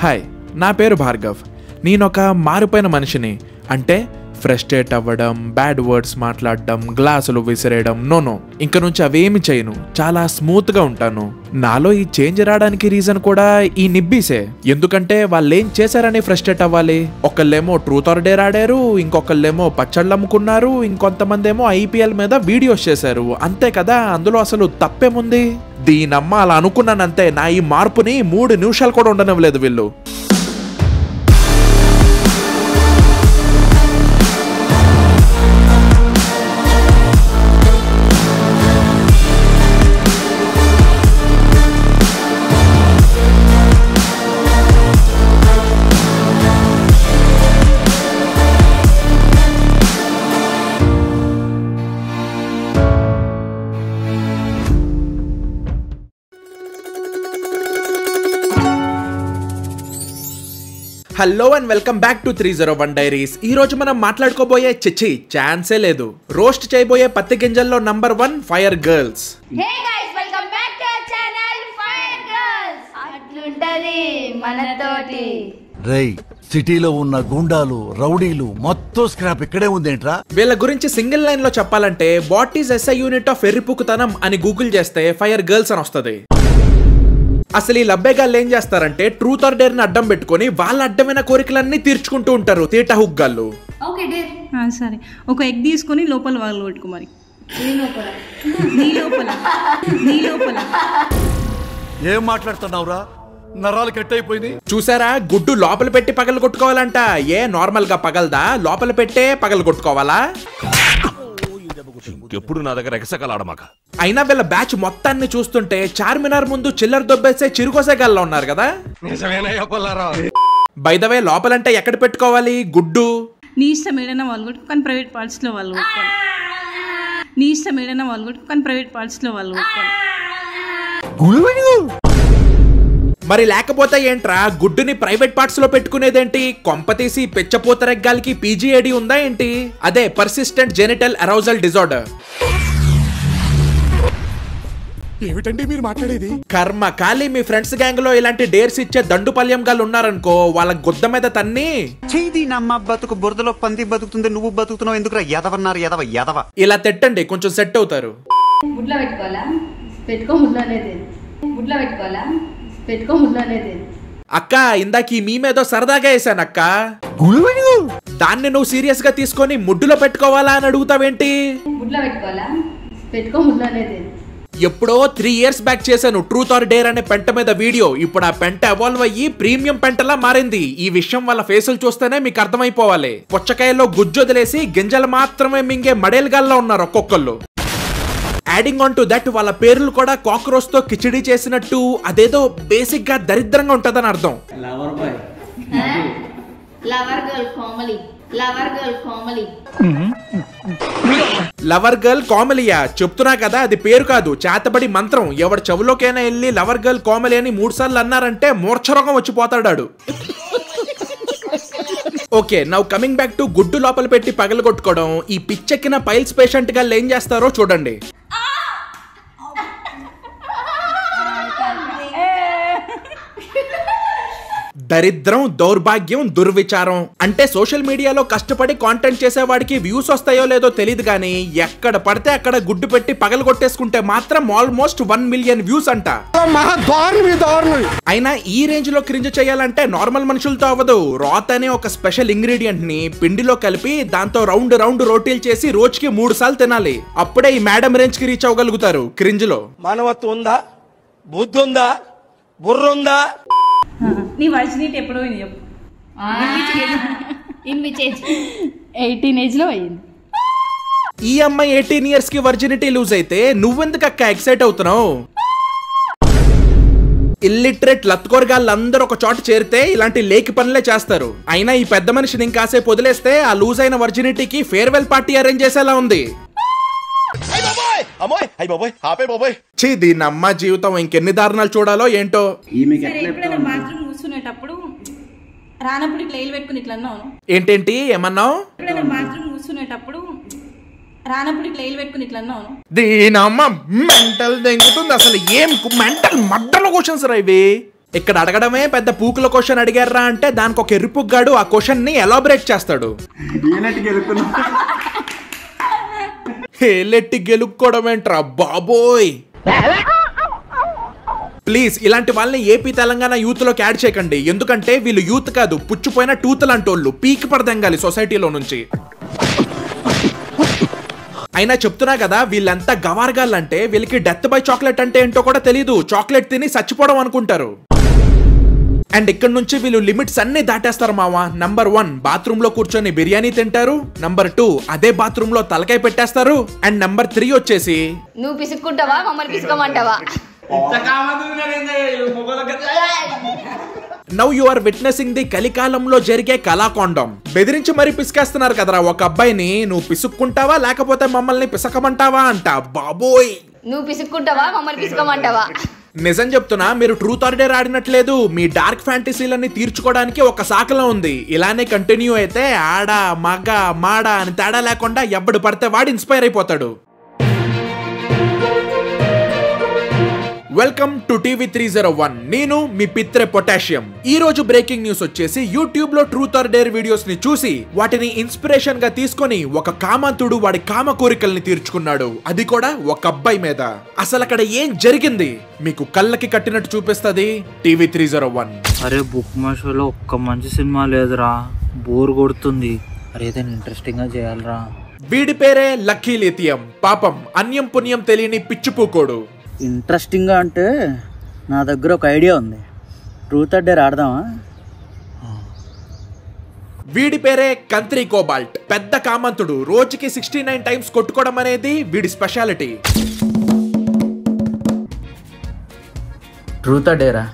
Hi, నా పేరు భార్గవ్. నేనొక మారిపోయిన మనిషిని. అంటే ఫ్రస్ట్రేట్ అవ్వడం, బ్యాడ్ వర్డ్స్ మాట్లాడడం, గ్లాసులు విసిరేయడం, నో ఇంక నుంచి అవేమి చేయను. చాలా స్మూత్గా ఉంటాను. నాలో ఈ చేంజ్ రావడానికి రీజన్ కూడా ఈ నిబ్బీసే. ఎందుకంటే వాళ్ళు ఏం చేశారని ఫ్రస్ట్రేట్ అవ్వాలి. ఒకళ్ళేమో ట్రూత్ ఆర్ డేర్ ఆడారు, ఇంకొకళ్ళేమో పచ్చళ్ళు అమ్ముకున్నారు, ఇంకొంతమంది ఏమో IPL మీద వీడియోస్ చేశారు. అంతే కదా, అందులో అసలు తప్పేముంది? దీనమ్మ అలా అనుకున్నానంతే. నా ఈ మార్పుని 3 నిమిషాలు కూడా ఉండనివ్వలేదు వీళ్ళు. Hello and welcome back to 301 diaries. ఈ రోజు మనం మాట్లాడుకోబోయే ఛాన్సే లేదు. రోస్ట్ చేయబోయే పత్తి గింజల్లో number 1 fire girls. Hey guys, welcome back to our channel fire girls. అట్లుంటది మనతోటి. రేయ్, సిటీలో ఉన్న గుండాలు, రౌడీలు మొత్తం స్క్రాప్ ఇక్కడే ఉందేంట్రా? వీళ్ళ గురించి సింగిల్ లైన్ లో చెప్పాలంటే what is SI unit of ఎర్రిపుకుతనం అని గూగుల్ చేస్తే ఫైర్ గర్ల్స్ అని వస్తుంది. అసలు ఈ లబ్బేగాళ్ళు ఏం చేస్తారంటే ట్రూత్ ఆర్ డేర్ ని అడ్డం పెట్టుకొని వాళ్ళ అడ్డమైన కోరికలన్నీ తీర్చుకుంటూ ఉంటారు. తీట హుగ్గాళ్ళు. Okay dare. సరే, ఒక ఎగ్ తీసుకొని లోపల వాళ్ళు కొట్టుకో. మరి నీ లోపల ఏం మాట్లాడుతున్నావురా? నరాలు కట్ అయిపోయింది. చూసారా, గుడ్డు లోపల పెట్టి పగలు కొట్టుకోవాలంట. ఏ నార్మల్ గా పగలదా? లోపల పెట్టే పగలు కొట్టుకోవాలా? ఎప్పుడు నా దగ్గర ఎగసకలాడమాక. అయినా వీళ్ళ బ్యాచ్ మొత్తాన్ని చూస్తుంటే చార్మినార్ ముందు చిల్లర దొబ్బేసే చిరుకోసేగాల్లో ఉన్నారు కదా. బై ద వే, లోపలంటే ఎక్కడ పెట్టుకోవాలి గుడ్డు? నీ ఇష్టం ఏదైనా వాళ్ళు కొట్టుకో, కానీ ప్రైవేట్ పార్ట్స్ లో వాళ్ళు కొట్టుకోవాలి. నీ ఇష్టం ఏదైనా వాళ్ళు కొట్టుకో, కానీ ప్రైవేట్ పార్ట్స్ లో వాళ్ళు కొట్టుకోవాలి. మరి లేకపోతే ఏంట్రా, గుడ్డుని ప్రైవేట్ పార్ట్స్ లో పెట్టుకునేదేంటి? కొంపతీసి పెచ్చపోతరెగ్గాలకి PGAD ఉందా ఏంటి? అదే పర్సిస్టెంట్ జెనిటల్ అరౌజల్ డిజార్డర్. ఏమిటండి మీరు మాట్లాడేది? కర్మ కాలి. మీ ఫ్రెండ్స్ గ్యాంగ్ లో ఇలాంటి డేర్స్ ఇచ్చే దండుపల్యం గాళ్ళు ఉన్నారనుకో, వాళ్ళ గుద్ద మీద తన్ని చేది నమ్మ బతుకు బురదలో పంది బతుకుతుంది, నువ్వు బతుకుతున్నావు ఎందుకురా? ఎదవన్నారు ఎదవ. ఇలా తిట్టండి, కొంచెం సెట్ అవుతారు. గుడ్లో పెట్టుకోవాలా? పెట్టుకో. ముడ్లోనేది. అక్క, ఇందాక ఈ మీమేదో సరదాగా వేసాను అక్క. దాన్ని నువ్వు సీరియస్ గా తీసుకొని ముడ్డులో పెట్టుకోవాలా అని అడుగుతావేంటి? గుడ్లో పెట్టుకోవాలా? ముడ్లోనేది. ఎప్పుడో 3 years బ్యాక్ చేశాను ట్రూత్ ఆర్ డేర్ అనే పెంట మీద వీడియో. ఇప్పుడు ఆ పెంట ఎవాల్వ్ అయ్యి ప్రీమియం పెంటలా మారింది. ఈ విషయం వాళ్ళ ఫేసులు చూస్తేనే మీకు అర్థమైపోవాలి. పుచ్చకాయలో గుజ్జు వదిలేసి గింజలు మాత్రమే మింగే మడేలుగాల్లో ఉన్నారు ఒక్కొక్కళ్ళు. యాడింగ్ ఆన్ టు దట్, వాళ్ళ పేర్లు కూడా కాక్రోచ్ తో కిచిడి చేసినట్టు అదేదో బేసిక్ గా దరిద్రంగా ఉంటదని అర్థం. లవర్ గర్ల్ కోమలియా చెప్తున్నా కదా, అది పేరు కాదు, చేతబడి మంత్రం. ఎవరి చెవులోకైనా వెళ్ళి లవర్ గర్ల్ కోమలి అని 3 సార్లు అన్నారంటే మూర్ఛరోగం వచ్చిపోతాడు. Okay, now coming back to గుడ్డు లోపల పెట్టి పగలు కొట్టుకోవడం. ఈ పిచ్చెక్కిన పైల్స్ పేషెంట్ గా ఏం చేస్తారో చూడండి. దరిద్రం, దౌర్భాగ్యం, దుర్విచారం. అంటే సోషల్ మీడియాలో కష్టపడి కాంటెంట్ చేసేవాడికి వ్యూస్ వస్తాయో లేదో తెలియదు కానీ ఎక్కడ పడితే అక్కడ గుడ్డు పెట్టి పగలు కొట్టేసుకుంటే మాత్రం ఆల్మోస్ట్ 1 million వ్యూస్ అంట. అయినా ఈ రేంజ్ లో క్రింజ్ చేయాలంటే నార్మల్ మనుషులతో అవ్వదు. రాత్ అనే ఒక స్పెషల్ ఇంగ్రీడియంట్ ని పిండిలో కలిపి దాంతో రౌండ్ రోటీలు చేసి రోజుకి 3 సార్లు తినాలి. అప్పుడే ఈ మేడం రేంజ్ కి రీచ్ అవ్వగలుగుతారు క్రింజ్ లో. మానవత్వం ఉందా? బుద్ధి ఉందా? బుర్ర ఉందా? నీ వర్జినిటీ ఎప్పుడో అయింది చెప్పు. 18 ఏజ్ లో అయింది. ఈ అమ్మాయి 18 years కి వర్జినిటీ లూజ్ అయితే నువ్వెందుకు అక్క ఎక్సైట్ అవుతున్నావు? ఇల్లిటరేట్ లత్కోరగాళ్ళందరూ ఒక చోట చేరితే ఇలాంటి లేకి పనులే చేస్తారు. అయినా ఈ పెద్ద మనిషిని ఇంకాసేపు వదిలేస్తే ఆ లూజ్ అయిన వర్జినిటీకి ఫేర్వెల్ పార్టీ అరేంజ్ చేసేలా ఉంది. దీని అమ్మ జీవితం ఇంకెన్ని దారుణాలు చూడాలో ఏంటో. బాత్రూమ్ కూర్చునేటప్పుడు రానప్పుడు ఇట్లా ఏలు పెట్టుకుని ఇట్లా అన్నావు. ఏంటేంటి ఏమన్నావు? బాత్రూమ్ కూర్చునేటప్పుడు రానప్పుడు ఇట్లా ఏలు పెట్టుకుని ఇట్లా అన్నావు. దీనమ్మ మెంటల్ దెంగుతుంది అసలు. ఏం మెంటల్ మడ్డల క్వశ్చన్స్ రా ఇవి. ఇక్కడ అడగడమే పెద్ద పూకుల క్వశ్చన్ అడిగారా అంటే దానికి ఒక ఎరుపుగాడు ఆ క్వశ్చన్ ని ఎలాబరేట్ చేస్తాడు. ఏలెట్టి గెలుక్కోవడం ఏంట్రా బాబోయ్. ప్లీజ్ ఇలాంటి వాళ్ళని ఏపీ తెలంగాణ యూత్ లోకి యాడ్ చేయకండి. ఎందుకంటే వీళ్ళు యూత్ కాదు, పుచ్చిపోయిన టూత్ లాంటోళ్ళు, పీకి పడదెంగాలి సొసైటీలో నుంచి. అయినా చెప్తున్నా కదా, వీళ్ళంతా గవార్గాళ్ళంటే వీళ్ళకి డెత్ బై చాక్లెట్ అంటే ఏంటో కూడా తెలీదు. చాక్లెట్ తిని చచ్చిపోవడం అనుకుంటారు. అండ్ ఇక్కడ నుంచి వీళ్ళు లిమిట్స్ అన్ని దాటేస్తారు మావా. నంబర్ 1 బాత్రూమ్ లో కూర్చొని బిర్యానీ తింటారు. నంబర్ 2 అదే బాత్రూమ్ లో తలకాయ పెట్టేస్తారు. అండ్ నంబర్ 3 వచ్చేసి నువ్వు పిసుక్కుంటావా మమ్మల్ని పిసుకోమంటావా? Now you are witnessing the కలికాలంలో జరిగే కళాకొండం. బెదిరించి మరీ పిసికేస్తున్నారు కదరా ఒక అబ్బాయిని. నువ్వు పిసుక్కుంటావా లేకపోతే మమ్మల్ని పిసకమంటావా అంట. బాబోయ్, నువ్వు పిసుక్కుంటావా మమ్మల్ని పిసుకోమంటావా? నిజం చెప్తున్నా, మీరు ట్రూత్ ఆర్ డేర్ ఆడినట్లేదు. మీ డార్క్ ఫ్యాంటసీలన్నీ తీర్చుకోవడానికి ఒక శాఖలో ఉంది. ఇలానే కంటిన్యూ అయితే ఆడ మగ మాడ అని తేడా లేకుండా ఎవ్వడు పడితే వాడు ఇన్స్పైర్ అయిపోతాడు. Welcome to TV 301. నేను మీ పిత్రే పొటాషియం. ఈ రోజు బ్రేకింగ్ న్యూస్ వచ్చేసి యూట్యూబ్ లో ట్రూత్ ఆర్ డేర్ వీడియోస్ ని చూసి వాటిని ఇన్స్పిరేషన్ గా తీసుకొని ఒక కామంతుడు వాడి కామ కోరికల్ని తీర్చుకున్నాడు. అది కూడా ఒక అబ్బాయి మీద. అసలు అక్కడ ఏం జరిగింది మీకు కళ్ళకి కట్టినట్టు చూపిస్తుంది టీవీ 301. అరే బుక్ మై షోలో ఒక్క మంచి సినిమా లేదురా, బోర్ కొడుతుంది. అరే ఏదైనా ఇంట్రెస్టింగ్ గా చేయాలరా. వీడి పేరే లక్కీ లిథియం. పాపం అన్యం పుణ్యం తెలియని పిచ్చిపూకోడు. ఇంట్రెస్టింగ్గా అంటే నా దగ్గర ఒక ఐడియా ఉంది. ట్రూత్ ఆర్ డేర్ ఆడదామా? వీడి పేరే కంత్రి కోబాల్ట్. పెద్ద కామంతుడు. రోజుకి 69 టైమ్స్ కొట్టుకోవడం అనేది వీడి స్పెషాలిటీ. ట్రూత్ ఆర్ డేరా?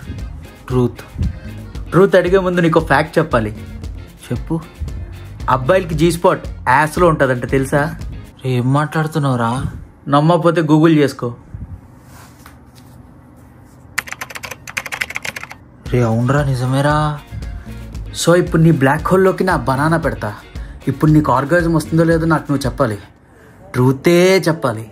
ట్రూత్ అడిగే ముందు నీకు ఫ్యాక్ట్ చెప్పాలి. చెప్పు. అబ్బాయిలకి జీ స్పాట్ యాస్లో ఉంటుందంట, తెలుసా? ఏం మాట్లాడుతున్నావురా? నమ్మకపోతే గూగుల్ చేసుకో. రే అవునరా, నిజమేరా. సో ఇప్పుడు నీ బ్లాక్ హోల్లోకి నా బనానా పెడతా. ఇప్పుడు నీకు ఆర్గాజం వస్తుందో లేదో నాకు నువ్వు చెప్పాలి. ట్రూతే చెప్పాలి.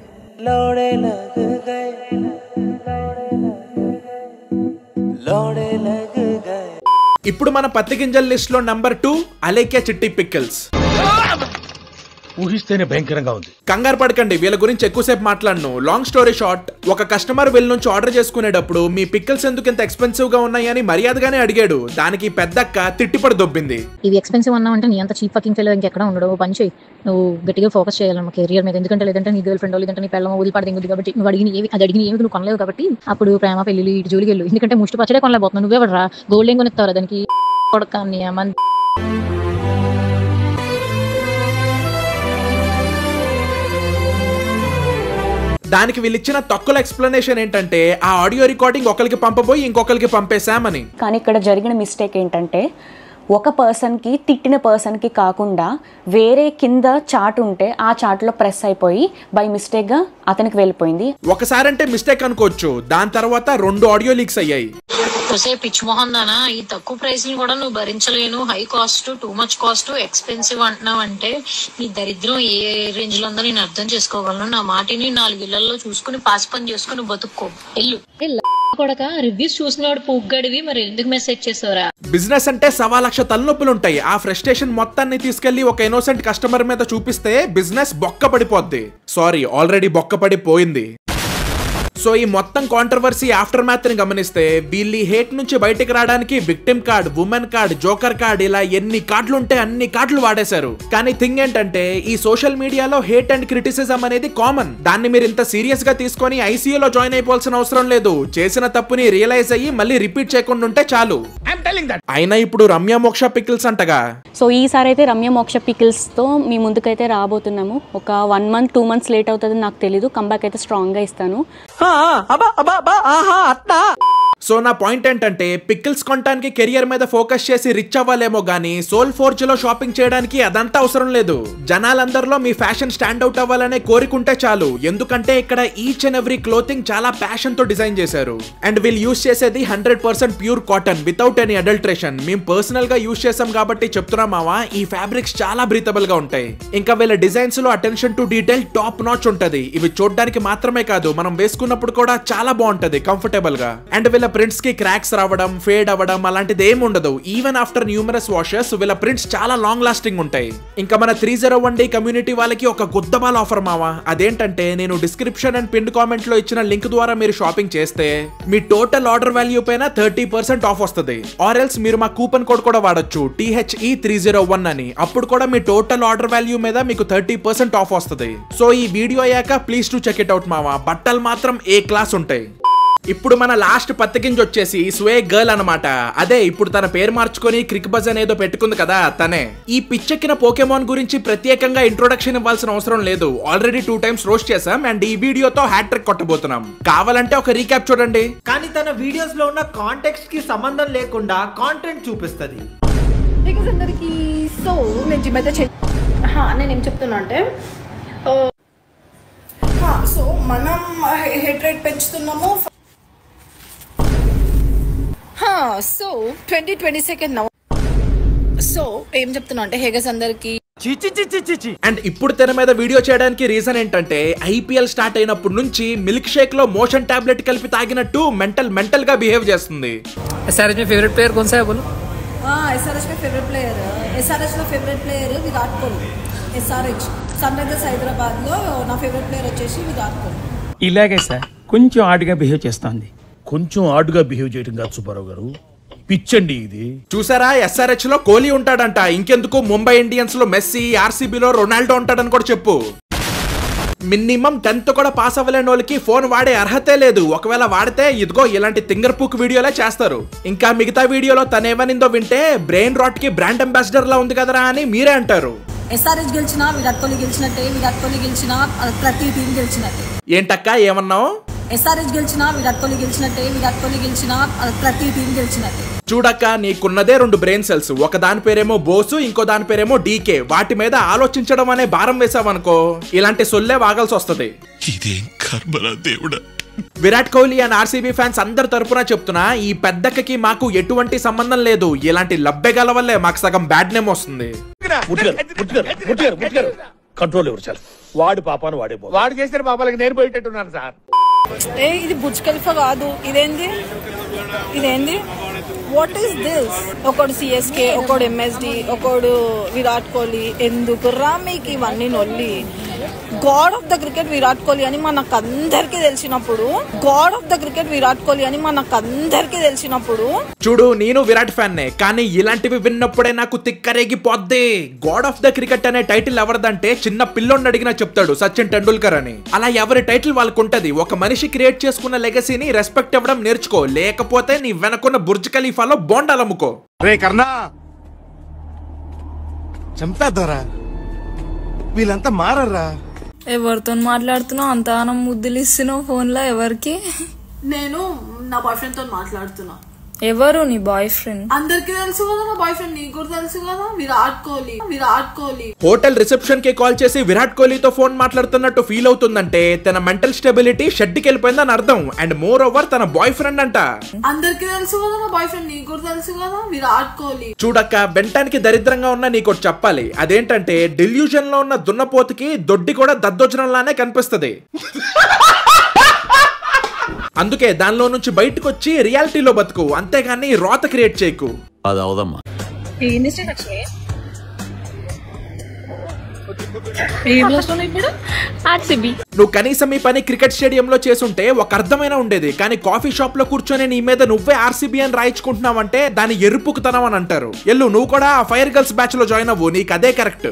ఇప్పుడు మన పత్తి గింజల లిస్ట్ లో నంబర్ 2 అలేఖ్య చిట్టి పిక్కల్స్. ఊహిస్తేనే భయంకరంగా ఉంది. కంగారు పడకండి, వీళ్ళ గురించి ఎక్కువసేపు మాట్లాడను. లాంగ్ స్టోరీ షార్ట్, ఒక కస్టమర్ వీళ్ళ నుంచి ఆర్డర్ చేసుకునేటప్పుడు మీ పిక్కల్స్ ఎందుకు ఇంత ఎక్స్పెన్సివ్ గా ఉన్నాయని మర్యాదగానే అడిగాడు. దానికి పెద్దక్క తిట్టిపడి దొబ్బింది. ఇవి ఎక్స్పెన్సివ్ అన్నా అంటే నీ అంత చీప్ ఫకింగ్ ఫెలో ఇంకెక్కడ ఉండడు. పని చేయి, నువ్వు గట్టిగా ఫోకస్ చేయాలన్న కెరియర్ మీద. ఎందుకంటే లేదంటే నీ గర్ల్ ఫ్రెండ్ లేదంటే నీ పిల్లలు వదిలిపడదు కాబట్టి నువ్వు అడిగిన ఏవి నువ్వు కొనలేవు. కాబట్టి అప్పుడు ప్రేమ పెళ్లి ఇటు జోలికి వెళ్ళు. ఎందుకంటే ముష్టి పచ్చడే కొనలేకపోతున్నావు. నువ్వే పడరా గోల్డ్ ఏం కొనిస్తావు దానికి కొడకాన్ని. దానికి వీళ్ళిచ్చిన తక్కువ ఎక్స్ప్లెనేషన్ ఏంటంటే ఆ ఆడియో రికార్డింగ్ ఒకరికి పంపబోయి ఇంకొకరికి పంపేశామని. కానీ ఇక్కడ జరిగిన మిస్టేక్ ఏంటంటే ఒక పర్సన్కి తిట్టిన పర్సన్కి కాకుండా వేరే కింద చాట్ ఉంటే ఆ చాట్లో ప్రెస్ అయిపోయి బై మిస్టేక్గా అతనికి వెళ్ళిపోయింది. ఒకసారంటే మిస్టేక్ అనుకోవచ్చు, దాని తర్వాత 2 ఆడియో లీక్స్ అయ్యాయి. పిచ్ మోహన్ దానా, ఈ తక్కువ ప్రైస్ ని కూడా నువ్వు భరించలేను, high cost, too much cost, expensive అంటున్నావు అంటే నీ దరిద్రం ఏ రేంజ్ లో ఉందో నేను అర్థం చేసుకోగలను. నా మాటిని 4 ఇళ్లలో చూసుకుని పాస్ పని చేసుకుని బతుక్కో. ఎల్లు కొడక రివ్యూస్ చూసినవాడు పూగ్గడివి, మరి ఎందుకు మెసేజ్ చేసావురా? బిజినెస్ అంటే 1,00,000 తలనొప్పులుంటాయి. ఆ ఫ్రస్ట్రేషన్ మొత్తాన్ని తీసుకెళ్లి ఒక ఇన్నోసెంట్ కస్టమర్ మీద చూపిస్తే బిజినెస్ బొక్క పడిపోద్ది. సారీ, ఆల్రెడీ బొక్క పడిపోయింది. సో ఈ మొత్తం కాంట్రవర్సీ ఆఫ్టర్ మ్యాథ్ ని గమనిస్తే వీళ్ళు హేట్ నుంచి బయటకు రావడానికి victim card, women card, joker card, ఇలా ఎన్ని కార్డులు ఉంటే అన్ని కార్డులు వాడేశారు. కానీ థింగ్ ఏంటంటే ఈ సోషల్ మీడియాలో హేట్ అండ్ క్రిటిసిజం అనేది కామన్. దాన్ని మీరు ఇంత సీరియస్ గా తీసుకొని ఐసీయూలో జాయిన్ అయిపోవాల్సిన అవసరం లేదు. చేసిన తప్పుని రియలైజ్ అయ్యి మళ్ళీ రిపీట్ చేయకుండా ఉంటే చాలు. అయినా ఇప్పుడు రమ్య మోక్ష పికిల్స్ అంటగా. సో ఈసారి అయితే రమ్య మోక్ష పికిల్స్ తో మీ ముందుకైతే రాబోతున్నాము. ఒక 1 month 2 months లేట్ అవుతుంది నాకు తెలీదు. కంబ్యాక్ అయితే స్ట్రాంగ్ గా ఇస్తాను. సో నా పాయింట్ ఏంటంటే పికిల్స్ కొనడానికి కెరియర్ మీద ఫోకస్ చేసి రిచ్ అవ్వాలేమో గానీ సోల్ ఫోర్జ్ లో షాపింగ్ చేయడానికి అదంతా అవసరం లేదు. జనాలందరిలో మీ ఫ్యాషన్ స్టాండ్ అవుట్ అవ్వాలనే కోరికుంటే చాలు. ఎందుకంటే ఇక్కడ ఈచ్ అండ్ ఎవ్రీ క్లోతింగ్ చాలా ప్యాషన్ తో డిజైన్ చేశారు. అండ్ వీళ్ళు యూస్ చేసేది 100% pure cotton without any adulteration. మేము పర్సనల్ గా యూస్ చేసాం కాబట్టి చెప్తున్నాం మావా, ఈ ఫ్యాబ్రిక్స్ చాలా బ్రీతబుల్ గా ఉంటాయి. ఇంకా వీళ్ళ డిజైన్స్ లో attention to detail top notch ఉంటది. ఇవి చూడడానికి మాత్రమే కాదు, మనం వేసుకున్నప్పుడు కూడా చాలా బాగుంటది, కంఫర్టబుల్ గా. అండ్ వీళ్ళ ప్రింట్స్ కి క్రాక్స్ రావడం, ఫేడ్ అవ్వడం అలాంటిది ఏమి ఉండదు. ఈవెన్ ఆఫ్టర్ న్యూమరస్ వాషెస్ వీళ్ళ ప్రింట్స్ చాలా లాంగ్ లాస్టింగ్ ఉంటాయి. ఇంకా మన 301D కమ్యూనిటీ వాళ్ళకి ఒక గుద్దబాల్ ఆఫర్ మావా. అదేంటంటే నేను డిస్క్రిప్షన్ అండ్ పిన్ కామెంట్ లో ఇచ్చిన లింక్ ద్వారా మీరు షాపింగ్ చేస్తే మీ టోటల్ ఆర్డర్ వాల్యూ పైన 30% ఆఫ్ వస్తుంది. ఆర్ ఎల్స్ మీరు మా కూపన్ కోడ్ కూడా వాడొచ్చు THE301 అని. అప్పుడు కూడా మీ టోటల్ ఆర్డర్ వాల్యూ మీద మీకు 30% ఆఫ్ వస్తుంది. సో ఈ వీడియో అయ్యాక please to check it out మావా. బట్టలు మాత్రం ఏ క్లాస్ ఉంటాయి. ఇప్పుడు మన లాస్ట్ పత్తికింజ్ వచ్చేసి స్వే గర్ల్ అనమాట. అదే ఇప్పుడు తన పేరు మార్చుకొని క్రిక్ బజ్ అనేదో పెట్టుకుంది కదా తనే. ఈ పిచ్చెక్కిన పోకెమాన్ గురించి ప్రత్యేకంగా ఇంట్రొడక్షన్ ఇవ్వాల్సిన అవసరం లేదు. ఆల్రెడీ 2 times రోస్ట్ చేసాం అండ్ ఈ వీడియోతో హ్యాట్రిక్ కొట్టబోతున్నాం. కావాలంటే ఒక రీక్యాప్ చూడండి. కానీ తన వీడియోస్ లో ఉన్న కాంటెక్స్ట్ కి సంబంధం లేకుండా కాంటెంట్ చూపిస్తుంది. అందరికి సో నేను జిమ్ అయితే నేనేం చెప్తున్నా అంటే సో మనం హెడ్ రేట్ పెంచుతున్నాము. సో 2022 సో ఏం చెప్తున్నా అంటే హేగస్ అందరికి అండ్ ఇప్పుడు తెర మీద వీడియో చేయడానికి రీజన్ ఏంటంటే IPL స్టార్ట్ అయినప్పటి నుంచి మిల్క్ షేక్ లో మోషన్ టాబ్లెట్ కలిపి తాగినట్టు మెంటల్ గా బిహేవ్ చేస్తుంది. SRH में फेवरेट प्लेयर कौन सा है बोलो? SRH में फेवरेट प्लेयर SRH లో favourite player Virat Kohli. SRH Sunrisers Hyderabad లో నా ఫేవరెట్ ప్లేయర్ వచ్చేసి విరాట్ కోహ్లీ. ఇలాగే సార్ కొంచెం ఆడుగా బిహేవ్ చేస్తుంది. కొంచెం ఆడుగా బిహేవ్ చేయడం కాదు సుబ్బారావు గారు, పిచ్చండి ఇది. చూసారా SRH లో కోహ్లీ ఉంటాడంట. ఇంకెందుకు ముంబై ఇండియన్స్ లో మెస్సీ, RCB లో రొనాల్డో ఉంటాడని కూడా చెప్పు. మినిమం 10th కూడా పాస్ అవ్వలేని వాళ్ళకి ఫోన్ వాడే అర్హతే లేదు. ఒకవేళ వాడితే ఇదిగో ఇలాంటి తింగర్ పూక్ వీడియోలే చేస్తారు. ఇంకా మిగతా వీడియోలో తనేమనిందో వింటే బ్రెయిన్ రాట్ కి బ్రాండ్ అంబాసిడర్ లా ఉంది కదరా అని మీరే అంటారు. SRH గెలిచినా విరాట్ కోహ్లీ గెలిచినట్టే, విరాట్ కోహ్లీ గెలిచినా ప్రతి టీం గెలిచినట్టే. ఏంటక్క ఏమన్నావు? SRH గెలిచినా విరాట్ కోహ్లీ గెలిచినట్టే, విరాట్ కోహ్లీ గెలిచినా ప్రతి టీం గెలిచినట్టే. చూడక్క నీకున్నదే 2 brain cells. ఒక దాని పేరేమో బోసు, ఇంకో దాని పేరేమో DK. వాటి మీద ఆలోచించడం అనే భారం వేసావనుకో ఇలాంటి సొల్లే వాగాల్సి వస్తుంది. Virat Kohli and RCB fans అందరి తరపున చెప్తున్నా ఈ పెద్దక్కకి మాకు ఎటువంటి సంబంధం లేదు. ఇలాంటి లబ్బెగల వల్లే మాకు సగం బ్యాడ్ నేమ్ వస్తుంది. కంట్రోల్ ఎవరు సార్? వాడు పాపాను వాడు చేసిన పాపాలకి నేను పోయేటట్టున్నాను సార్. ఇది బుర్జ్ ఖలీఫా కాదు. ఇదేంది వాట్ ఈస్ దిస్? ఒకడు CSK, ఒకడు MSD, ఒకడు విరాట్ కోహ్లీ. ఎందుకురా మీకు ఇవన్నీ నొల్లి? God of the cricket Virat Kohli అని మనకందరికి తెలిసినప్పుడు చూడు నేను విరాట్ ఫ్యాన్ నే, కానీ ఇలాంటివి విన్నప్పుడే నాకు తిక్కరేగిపోద్ది. గాడ్ ఆఫ్ ద క్రికెట్ అనే టైటిల్ ఎవరిదంటే చిన్న పిల్లోడిని అడిగినా చెప్తాడు సచిన్ టెండూల్కర్ అని. అలా ఎవరి టైటిల్ వాళ్ళకు ఉంటది. ఒక మనిషి క్రియేట్ చేసుకున్న లెగసీని రెస్పెక్ట్ ఇవ్వడం నేర్చుకో, లేకపోతే నీ వెనకున్న బుర్జ్ ఖలీఫాలో బోండాలు అమ్ముకో. రే కర్ణా చంపేద్దారా, వీళ్ళంతా మారరా. ఎవరితో మాట్లాడుతున్నావు? అంత ఆనం ముద్దులు ఇస్తున్నావు ఫోన్ లో ఎవరికి? నేను నా బాయ్ ఫ్రెండ్ తో మాట్లాడుతున్నా. ఎవరు నీ బాయ్ ఫ్రెండ్? అందరికి తెలుసు కదా నా బాయ్ ఫ్రెండ్, నీకు కూడా తెలుసు కదా, విరాట్ కోహ్లీ. హోటల్ రిసెప్షన్ కి కాల్ చేసి విరాట్ కోహ్లీతో ఫోన్ మాట్లాడుతున్నట్టు ఫీల్ అవుతుందంటే తన మెంటల్ స్టెబిలిటీ షెడ్ కి వెళ్ళిపోయిందని అర్థం. అండ్ మోర్ ఓవర్ తన బాయ్ ఫ్రెండ్ అంట. అందరికి తెలుసు కదా నా బాయ్ ఫ్రెండ్, నీకు కూడా తెలుసు కదా, విరాట్ కోహ్లీ. చూడక్క వెంటానికి దరిద్రంగా ఉన్న నీకు చెప్పాలి. అదేంటంటే డెల్యూజన్ లో ఉన్న దున్నపోతుకి దొడ్డి కూడా దద్దోజనంలానే కనిపిస్తుంది. అందుకే దానిలో నుంచి బయటకు వచ్చి రియాలిటీలో బతుకు, అంతేగాని రోత క్రియేట్ చేయకు. అది అవదమ్మా. నువ్వు కనీసం ఈ పని క్రికెట్ స్టేడియం లో చేసుంటే ఒక అర్థమైనా ఉండేది. కానీ కాఫీ షాప్ లో కూర్చొని నీ మీద నువ్వే RCB అని రాయించుకుంటున్నావంటే దాని ఎరుపుకుతనం అని అంటారు. ఎల్లు నువ్వు కూడా ఫైర్ గర్ల్స్ బ్యాచ్ లో జాయిన్ అవ్వు, నీకు అదే కరెక్ట్.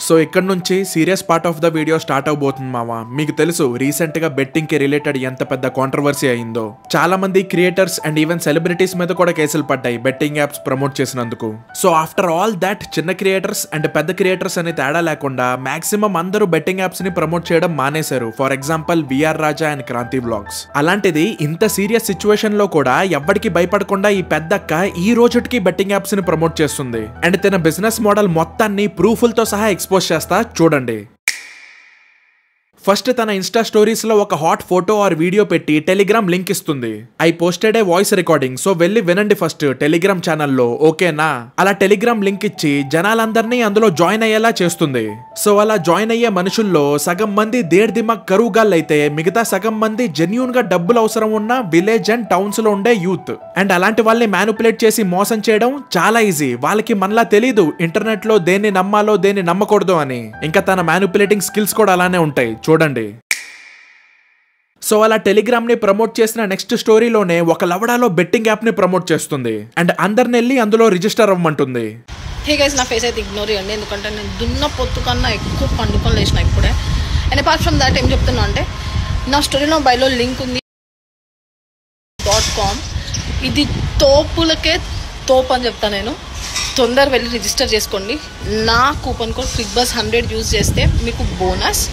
సో ఇక్కడ నుంచి serious part of the video start అవబోతుంది మావా. మీకు తెలుసు రీసెంట్ గా బెట్టింగ్ కి రిలేటెడ్ ఎంత పెద్ద కాంట్రవర్సీ అయిందో. చాలా మంది క్రియేటర్స్ అండ్ ఈవెన్ సెలబ్రిటీస్ మీద కూడా కేసులు పడ్డాయి బెట్టింగ్ యాప్స్ ప్రమోట్ చేసినందుకు. సో ఆఫ్టర్ ఆల్ దాట్ చిన్న క్రియేటర్స్ అండ్ పెద్ద క్రియేటర్స్ అనే తేడా లేకుండా మాక్సిమం అందరూ బెట్టింగ్ యాప్స్ ని ప్రమోట్ చేయడం మానేశారు. For example VR Raja and Kranthi vlogs. అలాంటిది ఇంత సీరియస్ సిచ్యువేషన్ లో కూడా ఎవ్వడికి భయపడకుండా ఈ పెద్దక్క ఈ రోజుకి బెట్టింగ్ యాప్స్ ని ప్రమోట్ చేస్తుంది. అండ్ తన బిజినెస్ మోడల్ మొత్తాన్ని ప్రూఫ్లతో సహా ఎక్స్పోజ్ చేస్తా చూడండి. ఫస్ట్ తన ఇన్స్టా స్టోరీస్ లో ఒక హాట్ ఫోటో ఆర్ వీడియో పెట్టి టెలిగ్రామ్ లింక్ ఇస్తుంది. I posted A voice recording, so వెళ్ళి వినండి ఫస్ట్ టెలిగ్రామ్ ఛానల్లో, ఓకేనా? అలా టెలిగ్రామ్ లింక్ ఇచ్చి జనాలందరినీ అందులో జాయిన్ అయ్యేలా చేస్తుంది. సో అలా జాయిన్ అయ్యే మనుషుల్లో సగం మంది దేడ్ దిమాగ్ కరువుగాళ్ళు అయితే మిగతా సగం మంది జెన్యూన్ గా డబ్బులు అవసరం ఉన్న విలేజ్ అండ్ టౌన్స్ లో ఉండే యూత్. అండ్ అలాంటి వాళ్ళని మ్యానిపులేట్ చేసి మోసం చేయడం చాలా ఈజీ. వాళ్ళకి మనలా తెలీదు ఇంటర్నెట్ లో దేన్ని నమ్మాలో దేన్ని నమ్మకూడదు అని. ఇంకా తన మ్యానిపులేటింగ్ స్కిల్స్ కూడా అలానే ఉంటాయి, చూడండి. సో అలా టెలిగ్రామ్ ని ప్రమోట్ చేసిన నెక్స్ట్ స్టోరీలోనే ఒక లవడాలో బెట్టింగ్ యాప్ ని ప్రమోట్ చేస్తుంది అండ్ అందరిని వెళ్ళి అందులో రిజిస్టర్ అవ్వమంటుంది. హే గైస్, నా ఫేస్ అయితే ఇగ్నోర్ చేయండి, ఎందుకంటే నేను దున్న పొత్తు కన్నా ఎక్కువ పండుకొని లేచిన ఇప్పుడే. అండ్ అపార్ట్ ఫ్రమ్ దాట్ ఏం చెప్తున్నా అంటే, నా స్టోరీలో బైలో లింక్ ఉంది .com. ఇది తోపులకే తోపు అని చెప్తాను నేను. తొందర వెళ్ళి రిజిస్టర్ చేసుకోండి. నా కూపన్ కోడ్ FIGBUZZ100 యూజ్ చేస్తే మీకు బోనస్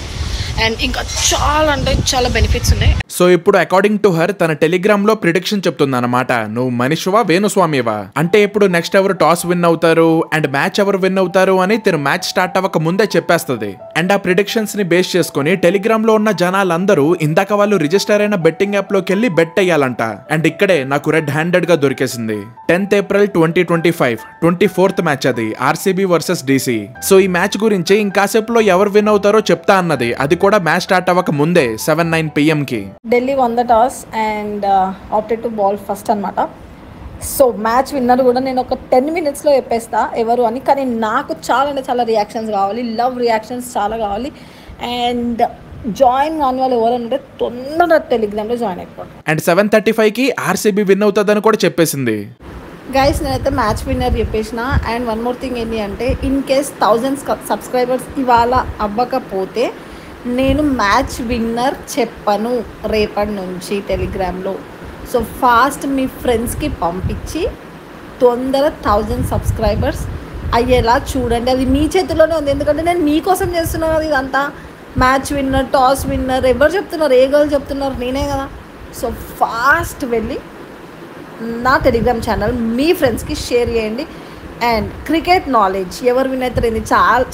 అండ్ ఇంకా చాలా అంటే చాలా బెనిఫిట్స్ ఉన్నాయి. సో ఇప్పుడు అకార్డింగ్ టు హర్ తన టెలిగ్రామ్ లో ప్రిడిక్షన్ చెప్తుంది అనమాట. నువ్వు మనిషివా వేణుస్వామివా అంటే ఇప్పుడు నెక్స్ట్ ఎవరు టాస్ విన్ అవుతారు అండ్ మ్యాచ్ ఎవరు విన్ అవుతారు అని తిను మ్యాచ్ స్టార్ట్ అవ్వక ముందే చెప్పేస్తుంది. అండ్ ఆ ప్రిడిక్షన్స్ ని బేస్ చేసుకుని టెలిగ్రామ్ లో ఉన్న జనాలందరూ ఇందాక వాళ్ళు రిజిస్టర్ అయిన బెట్టింగ్ యాప్ లోకి వెళ్ళి బెట్ అయ్యాలంట. అండ్ ఇక్కడే నాకు రెడ్ హ్యాండెడ్ గా దొరికేసింది. 10th April 2025 24th మ్యాచ్ అది, RCB వర్సెస్ DC. సో ఈ మ్యాచ్ గురించి ఇంకాసేపులో ఎవరు విన్ అవుతారో చెప్తా అన్నది. అది కూడా మ్యాచ్ స్టార్ట్ అవ్వక ముందే 7-9 PM కి. Delhi one the toss and opted to ball first అనమాట. సో మ్యాచ్ విన్నర్ కూడా నేను ఒక 10 minutesలో చెప్పేస్తా ఎవరు అని. కానీ నాకు చాలా అంటే చాలా రియాక్షన్స్ కావాలి, లవ్ రియాక్షన్స్ చాలా కావాలి. అండ్ జాయిన్ కాని వాళ్ళు ఎవరంటే తొందరగా టెలిగ్రామ్లో జాయిన్ అయిపోండి. అండ్ 7:35కి RCB విన్ అవుతుందని కూడా చెప్పేసింది. గైస్ నేనైతే మ్యాచ్ విన్నర్ చెప్పేసిన. అండ్ వన్ మోర్ థింగ్ ఏంటి అంటే, ఇన్ కేస్ 1000 సబ్స్క్రైబర్స్ ఇవాళ అవ్వకపోతే నేను మ్యాచ్ విన్నర్ చెప్పను రేపటి నుంచి టెలిగ్రామ్లో. సో ఫాస్ట్ మీ ఫ్రెండ్స్కి పంపించి తొందర 1000 సబ్స్క్రైబర్స్ అయ్యేలా చూడండి. అది మీ చేతిలోనే ఉంది, ఎందుకంటే నేను మీకోసం చేస్తున్నాను కదా ఇదంతా. మ్యాచ్ విన్నర్, టాస్ విన్నర్ ఎవరు చెప్తున్నారు? ఏ గర్ల్ చెప్తున్నారు? నేనే కదా. సో ఫాస్ట్ వెళ్ళి నా టెలిగ్రామ్ ఛానల్ మీ ఫ్రెండ్స్కి షేర్ చేయండి. అండ్ క్రికెట్ నాలెడ్జ్ ఎవరు విన్ అవుతారు, ఇది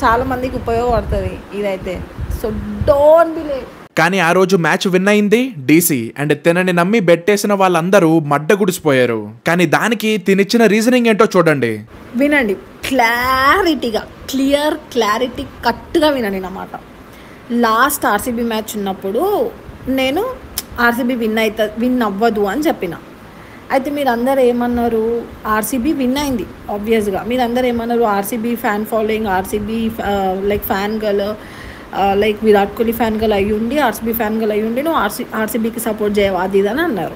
చాలా మందికి ఉపయోగపడుతుంది ఇదైతే. So don't be late. కానీ ఆ రోజు మ్యాచ్ విన్ అయింది DC అండ్ తినని నమ్మి బెట్టేసిన వాళ్ళందరూ మడ్డ గుడిసిపోయారు. కానీ దానికి తినిచ్చిన రీజనింగ్ ఏంటో చూడండి, వినండి. క్లారిటీ కట్టుగా వినండి అన్నమాట. లాస్ట్ RCB మ్యాచ్ ఉన్నప్పుడు నేను RCB విన్ అవ్వదు అని చెప్పిన. అయితే మీరందరూ ఏమన్నారు? RCB విన్ అయింది ఆబ్వియస్గా. మీరందరూ ఏమన్నారు? RCB fan following, RCB like fan girl, like Virat Kohli fan girl అయ్యి ఉండి, RCB ఫ్యాన్ గర్ల్ అయ్యి ఉండి నువ్వు RCBకి సపోర్ట్ చేయవు అది ఇది అని అన్నారు.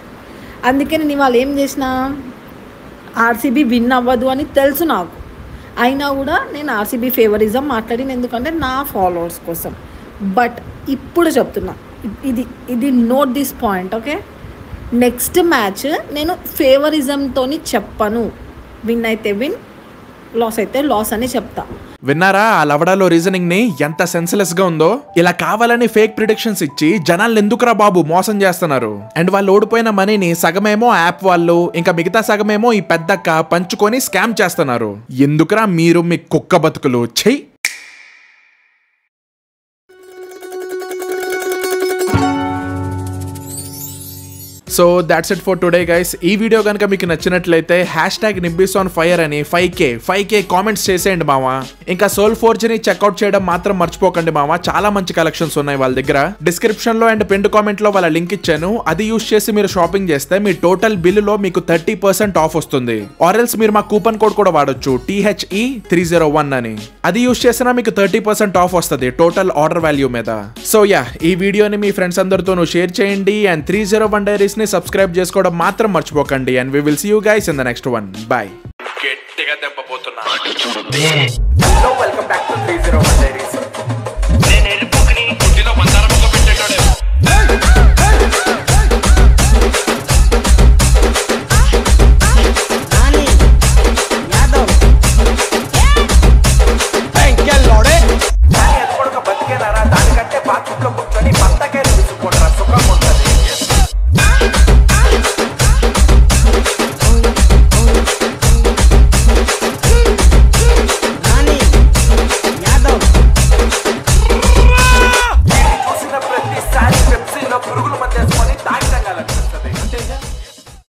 అందుకే నేను ఇవాళ ఏం చేసిన, RCB విన్ అవ్వదు అని తెలుసు నాకు, అయినా కూడా నేను RCB ఫేవరిజం మాట్లాడిన, ఎందుకంటే నా ఫాలోవర్స్ కోసం. బట్ ఇప్పుడు చెప్తున్నా, ఇది note this point, okay? Next match నేను ఫేవరిజంతో చెప్పను. విన్ అయితే విన్, లాస్ అయితే లాస్ అని చెప్తా. విన్నారా ఆ లవడాలో రీజనింగ్ ని ఎంత సెన్స్లెస్ గా ఉందో? ఇలా కావాలని ఫేక్ ప్రిడిక్షన్స్ ఇచ్చి జనాలను ఎందుకురా బాబు మోసం చేస్తున్నారు. అండ్ వాళ్ళు ఓడిపోయిన మనీని సగమేమో యాప్ వాళ్ళు, ఇంకా మిగతా సగమేమో ఈ పెద్దక్క పంచుకొని స్కామ్ చేస్తున్నారు. ఎందుకురా మీరు మీ కుక్క బతుకులు చెయ్యి. So that's it for today guys. ఈ వీడియో కనుక మీకు నచ్చినట్లయితే #NimbisOnFire అని 5k కామెంట్స్ చేసేయండి మావా. ఇంకా Soulforge ని చెక్అవుట్ చేయడం మాత్రం మర్చిపోకండి మావా. చాలా మంచి కలెక్షన్స్ ఉన్నాయి వాళ్ళ దగ్గర. డిస్క్రిప్షన్ లో అండ్ పిన్డ్ కామెంట్ లో వాళ్ళ లింక్ ఇచ్చాను. అది యూస్ చేసి మీరు షాపింగ్ చేస్తే మీ టోటల్ బిల్లులో మీకు 30% ఆఫ్ వస్తుంది. ఆర్ఎల్స్ మీరు మా కూపన్ కోడ్ కూడా వాడొచ్చు, THE301 అని. అది యూస్ చేసినా మీకు 30% ఆఫ్ వస్తుంది టోటల్ ఆర్డర్ వాల్యూ మీద. సో యా, ఈ వీడియోని మీ ఫ్రెండ్స్ అందరితోనూ షేర్ చేయండి. అండ్ 301 Diaries ని సబ్స్క్రైబ్ చేసుకోవడం మాత్రం మర్చిపోకండి. And we will see you guys in the next one. Bye. గట్టిగా దెబ్బపోతున్నా. Welcome back to 301